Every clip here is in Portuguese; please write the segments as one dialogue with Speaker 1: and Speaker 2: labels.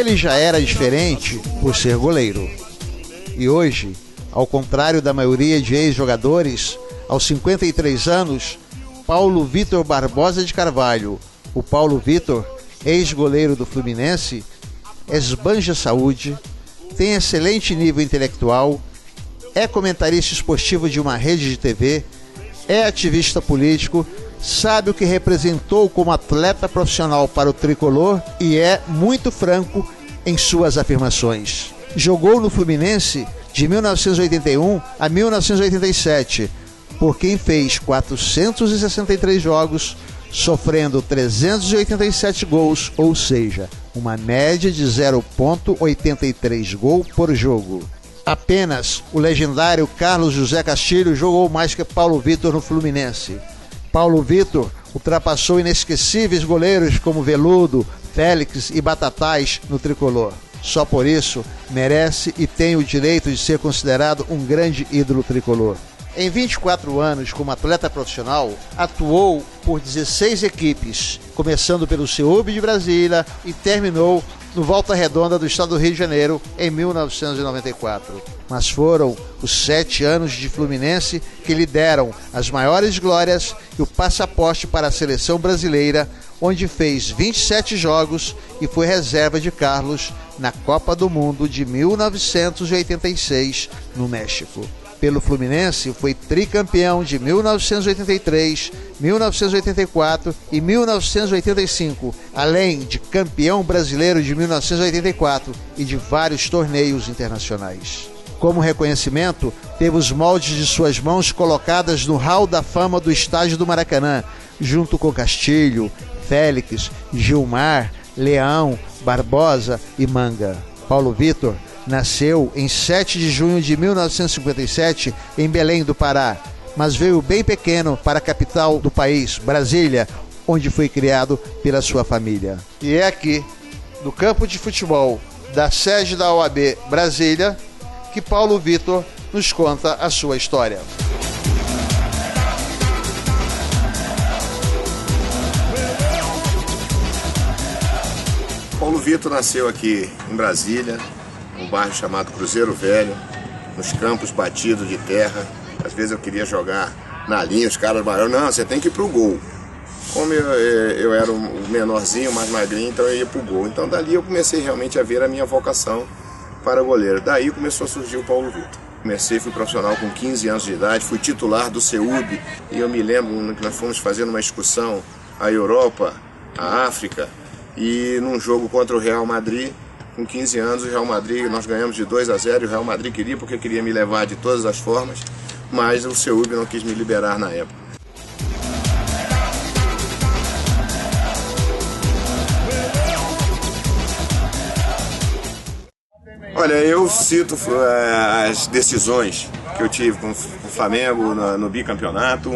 Speaker 1: Ele já era diferente por ser goleiro. E hoje, ao contrário da maioria de ex-jogadores, aos 53 anos, Paulo Vitor Barbosa de Carvalho, o Paulo Vitor, ex-goleiro do Fluminense, esbanja saúde, tem excelente nível intelectual, é comentarista esportivo de uma rede de TV, é ativista político, sabe o que representou como atleta profissional para o tricolor e é muito franco em suas afirmações. Jogou no Fluminense de 1981 a 1987, por quem fez 463 jogos, sofrendo 387 gols, ou seja, uma média de 0,83 gol por jogo. Apenas o legendário Carlos José Castilho jogou mais que Paulo Vitor no Fluminense. Paulo Vitor ultrapassou inesquecíveis goleiros como Veludo, Félix e Batatais no tricolor. Só por isso, merece e tem o direito de ser considerado um grande ídolo tricolor. Em 24 anos como atleta profissional, atuou por 16 equipes, começando pelo CEUB de Brasília e terminou no Volta Redonda do estado do Rio de Janeiro em 1994. Mas foram os 7 anos de Fluminense que lhe deram as maiores glórias e o passaporte para a seleção brasileira, onde fez 27 jogos e foi reserva de Carlos na Copa do Mundo de 1986 no México. Pelo Fluminense, foi tricampeão de 1983, 1984 e 1985, além de campeão brasileiro de 1984 e de vários torneios internacionais. Como reconhecimento, teve os moldes de suas mãos colocadas no Hall da Fama do Estádio do Maracanã, junto com Castilho, Félix, Gilmar, Leão, Barbosa e Manga. Paulo Vitor nasceu em 7 de junho de 1957 em Belém do Pará, mas veio bem pequeno para a capital do país, Brasília, onde foi criado pela sua família. E é aqui, no campo de futebol da sede da OAB Brasília, que Paulo Vitor nos conta a sua história.
Speaker 2: Paulo Vitor nasceu aqui em Brasília, um bairro chamado Cruzeiro Velho, nos campos batidos de terra. Às vezes eu queria jogar na linha, os caras falaram, não, você tem que ir pro gol. Como eu era o menorzinho, mais magrinho, então eu ia pro gol. Então dali eu comecei realmente a ver a minha vocação para goleiro. Daí começou a surgir o Paulo Vitor. Fui profissional com 15 anos de idade, fui titular do CEUB, e eu me lembro que nós fomos fazendo uma excursão à Europa, à África, e num jogo contra o Real Madrid, com 15 anos, o Real Madrid, nós ganhamos de 2-0, e o Real Madrid queria, porque queria me levar de todas as formas, mas o CEUB não quis me liberar na época. Olha, eu cito as decisões que eu tive com o Flamengo no bicampeonato,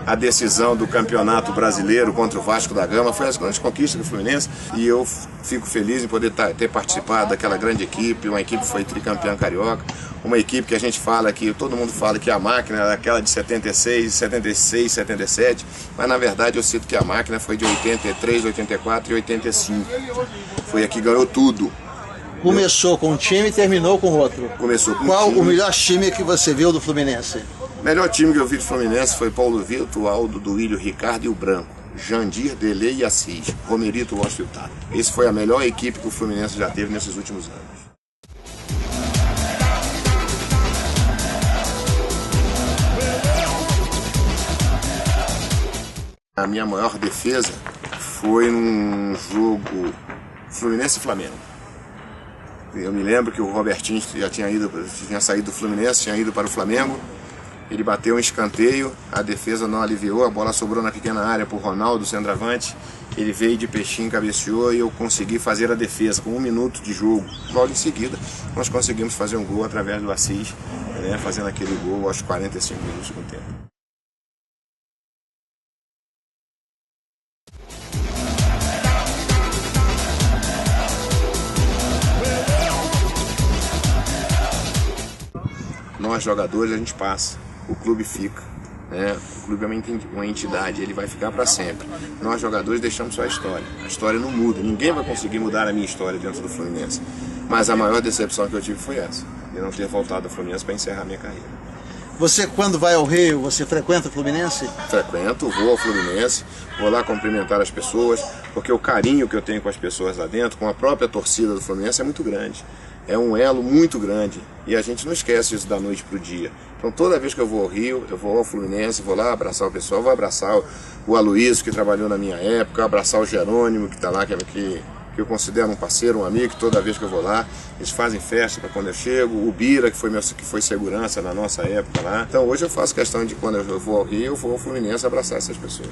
Speaker 2: a decisão do Campeonato Brasileiro contra o Vasco da Gama, foi as grandes conquistas do Fluminense, e eu fico feliz em poder ter participado daquela grande equipe, uma equipe que foi tricampeã carioca, uma equipe que a gente fala que, todo mundo fala que a máquina era aquela de 76, 76, 77, mas na verdade eu cito que a máquina foi de 83, 84 e 85, foi a que ganhou tudo.
Speaker 1: Começou com um time e terminou com outro.
Speaker 2: Começou com
Speaker 1: Qual
Speaker 2: um time.
Speaker 1: O melhor time que você viu do Fluminense?
Speaker 2: O melhor time que eu vi do Fluminense foi Paulo Vitor, Aldo, Duílio, Ricardo e o Branco. Jandir, Delei e Assis. Romerito, Osto e o Tato. Esse foi a melhor equipe que o Fluminense já teve nesses últimos anos. A minha maior defesa foi num jogo Fluminense e Flamengo. Eu me lembro que o Robertinho já tinha saído do Fluminense, tinha ido para o Flamengo. Ele bateu um escanteio, a defesa não aliviou, a bola sobrou na pequena área para o Ronaldo, centroavante. Ele veio de peixinho, cabeceou e eu consegui fazer a defesa com 1 minuto de jogo. Logo em seguida, nós conseguimos fazer um gol através do Assis, né, fazendo aquele gol aos 45 minutos do tempo. Nós jogadores a gente passa, o clube fica. né? O clube é uma entidade, ele vai ficar para sempre. Nós jogadores deixamos só a história não muda, ninguém vai conseguir mudar a minha história dentro do Fluminense. Mas a maior decepção que eu tive foi essa, de não ter voltado ao Fluminense para encerrar a minha carreira.
Speaker 1: Você, quando vai ao Rio, você frequenta o Fluminense?
Speaker 2: Frequento, vou ao Fluminense, vou lá cumprimentar as pessoas, porque o carinho que eu tenho com as pessoas lá dentro, com a própria torcida do Fluminense, é muito grande. É um elo muito grande e a gente não esquece isso da noite para o dia. Então toda vez que eu vou ao Rio, eu vou ao Fluminense, vou lá abraçar o pessoal, vou abraçar o Aloysio, que trabalhou na minha época, abraçar o Jerônimo, que está lá, que eu considero um parceiro, um amigo, que toda vez que eu vou lá, eles fazem festa para quando eu chego, o Bira, que foi segurança na nossa época lá. Então hoje eu faço questão de, quando eu vou ao Rio, eu vou ao Fluminense abraçar essas pessoas.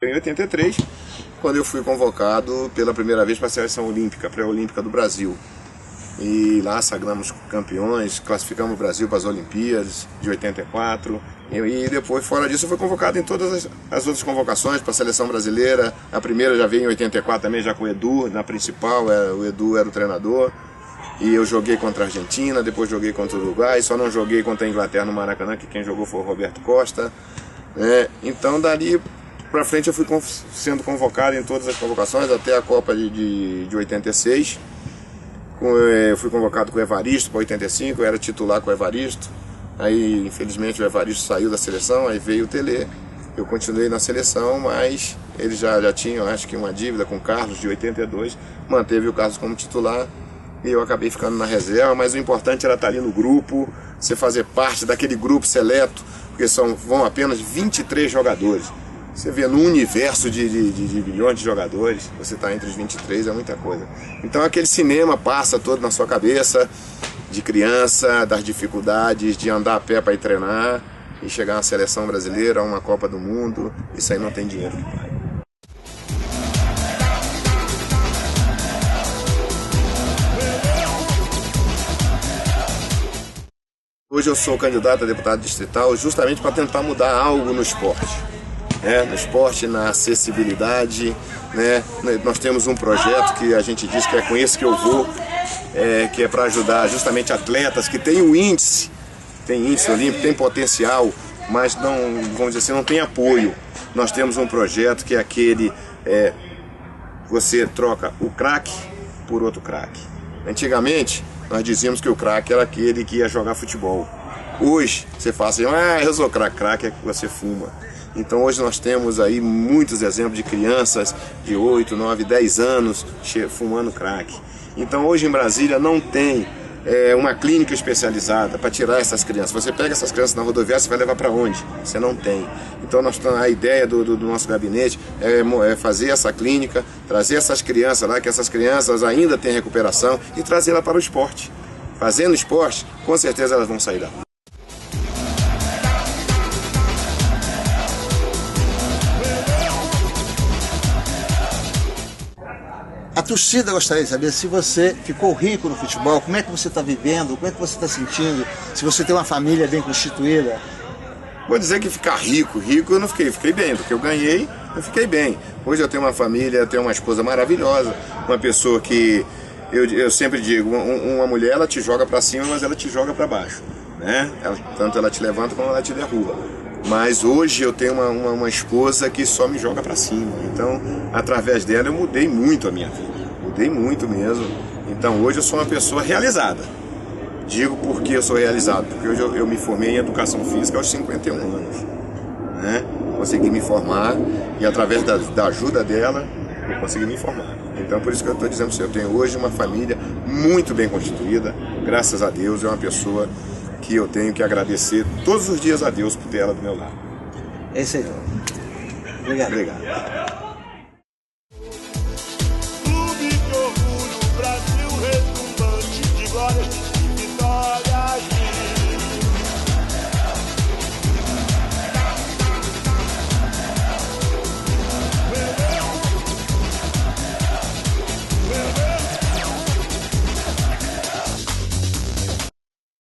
Speaker 2: Em 83, quando eu fui convocado pela primeira vez para a seleção olímpica, pré-olímpica do Brasil. E lá sagramos campeões, classificamos o Brasil para as Olimpíadas de 84. E depois, fora disso, eu fui convocado em todas as outras convocações para a seleção brasileira. A primeira já veio em 84 também, já com o Edu, na principal, o Edu era o treinador. E eu joguei contra a Argentina, depois joguei contra o Uruguai, só não joguei contra a Inglaterra no Maracanã, que quem jogou foi o Roberto Costa. Então dali para frente eu fui sendo convocado em todas as convocações, até a Copa de 86. Eu fui convocado com o Evaristo para 85, eu era titular com o Evaristo. Aí, infelizmente, o Evaristo saiu da seleção, aí veio o Tele. Eu continuei na seleção, mas eles já tinham, acho que, uma dívida com o Carlos de 82. Manteve o Carlos como titular e eu acabei ficando na reserva. Mas o importante era estar ali no grupo, você fazer parte daquele grupo seleto, porque vão apenas 23 jogadores. Você vê no universo de bilhões de jogadores, você está entre os 23, é muita coisa. Então aquele cinema passa todo na sua cabeça, de criança, das dificuldades de andar a pé para ir treinar e chegar na seleção brasileira, a uma Copa do Mundo, isso aí não tem dinheiro que pague. Hoje eu sou candidato a deputado distrital justamente para tentar mudar algo no esporte. No esporte, na acessibilidade, né? Nós temos um projeto que a gente diz que é com esse que eu vou, que é para ajudar justamente atletas que têm o índice olímpico, tem potencial, mas não, vamos dizer assim, não tem apoio. Nós temos um projeto que é aquele, você troca o craque por outro craque. Antigamente, nós dizíamos que o craque era aquele que ia jogar futebol. Hoje, você fala assim, eu sou craque é que você fuma. Então hoje nós temos aí muitos exemplos de crianças de 8, 9, 10 anos fumando crack. Então hoje em Brasília não tem uma clínica especializada para tirar essas crianças. Você pega essas crianças na rodoviária, você vai levar para onde? Você não tem. Então a ideia do nosso gabinete é fazer essa clínica, trazer essas crianças lá, que essas crianças ainda têm recuperação, e trazê-las para o esporte. Fazendo esporte, com certeza elas vão sair da rua.
Speaker 1: A torcida gostaria de saber se você ficou rico no futebol, como é que você está vivendo, como é que você está sentindo, se você tem uma família bem constituída.
Speaker 2: Vou dizer que ficar rico eu não fiquei bem, porque eu ganhei, eu fiquei bem. Hoje eu tenho uma família, tenho uma esposa maravilhosa, uma pessoa que, eu sempre digo, uma mulher ela te joga para cima, mas ela te joga para baixo, né? Tanto ela te levanta como ela te derruba. Mas hoje eu tenho uma esposa que só me joga para cima. Então, através dela eu mudei muito a minha vida. Mudei muito mesmo. Então hoje eu sou uma pessoa realizada. Digo porque eu sou realizado, porque hoje eu me formei em Educação Física aos 51 anos. Né? Consegui me formar e através da ajuda dela eu consegui me formar. Então por isso que eu estou dizendo que eu tenho hoje uma família muito bem constituída. Graças a Deus, é uma pessoa que eu tenho que agradecer todos os dias a Deus por ter ela do meu lado.
Speaker 1: É isso aí. Obrigado.
Speaker 2: Obrigado.